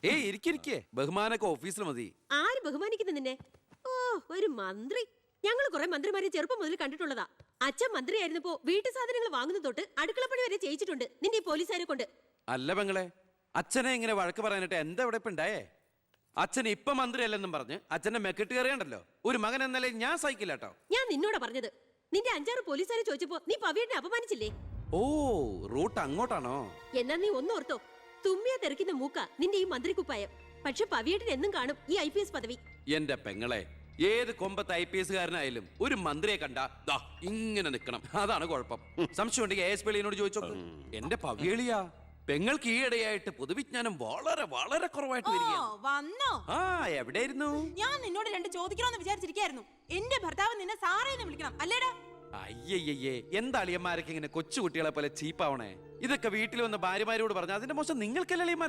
ഏയ് ഇരിക്കെ ബഹുമാനൊക്കെ ഓഫീസിൽ മതി. ആര് ബഹുമാനിക്കുന്നു നിന്നെ? ഓ, ഒരു മന്ത്രി. ഞങ്ങൾ കുറെ മന്ത്രിമാരെ ചെറുപ്പം മുതൽ കണ്ടിട്ടുള്ളതാ. അച്ഛൻ മന്ത്രിയായിരുന്നപ്പോ വീട്ടു സാധനങ്ങൾ വാങ്ങുന്ന തൊട്ട് അടുക്കളപ്പണി വരെ ചെയ്യിച്ചിട്ടുണ്ട് നിന്റെ ഈ പോലീസുകാരെ കൊണ്ട്. അല്ല പെങ്ങളെ, അച്ഛനെ ഇങ്ങനെ വഴക്ക് പറയാനായിട്ട് എന്താ ഇവിടെ ഇപ്പൊ ഉണ്ടായേ? അച്ഛൻ ഇപ്പൊ മന്ത്രിയല്ലെന്നും പറഞ്ഞ് അച്ഛന്റെ മെക്കിട്ട് കയറിയണ്ടല്ലോ. ഒരു മകൻ എന്നല്ലേ ഞാൻ സഹിക്കില്ല കേട്ടോ. ഞാൻ നിന്നോടാ പറഞ്ഞത്. നിന്റെ 5-6 പോലീസുകാരെ ചോദിച്ചപ്പോ നീ പവിയെ അപമാനിച്ചില്ലേ? ഓ, റൂട്ട് അങ്ങോട്ടാണോ? എന്നാ നീ ഒന്നോർത്തോ, തുമ്മിയാ തെറിക്കുന്ന മൂക്ക നിന്റെ ഈ മന്ത്രിക്കുപ്പായം. പക്ഷെ പവിയേട്ടൻ എന്നും കാണും ഈ IPS പദവി. എന്റെ പെങ്ങളെ, ഏത് കൊമ്പത്ത് IPS കാരനായാലും ഒരു മന്ത്രിയെ കണ്ടാ ദാ ഇങ്ങനെ നിക്കണം. അതാണ് കുഴപ്പം. സംശയം ഉണ്ടെങ്കിൽ ASP എളിയനോട് ചോദിച്ചോ. എന്റെ പവിയളിയാ, പെങ്ങൾക്ക് ഈയിടെയായിട്ട് പൊതുവിജ്ഞാനം വളരെ വളരെ കുറവായിട്ട് വന്നോ? ആ, എവിടെയായിരുന്നു? ഞാൻ നിന്നോട് 2 ചോദിക്കണമെന്ന് വിചാരിച്ചിരിക്കായിരുന്നു. എന്റെ ഭർത്താവ് നിന്നെ സാറേന്ന് വിളിക്കണം അല്ലേടാ? അയ്യയ്യേ, എന്താ അളിയന്മാരൊക്കെ ഇങ്ങനെ കൊച്ചുകുട്ടികളെ പോലെ ചീപ്പാവണേ? ഇതൊക്കെ വീട്ടിൽ വന്ന ഭാര്യമാരോട് പറഞ്ഞ അതിന്റെ മോശം നിങ്ങൾക്കല്ലേ അളിയന്മാരെ?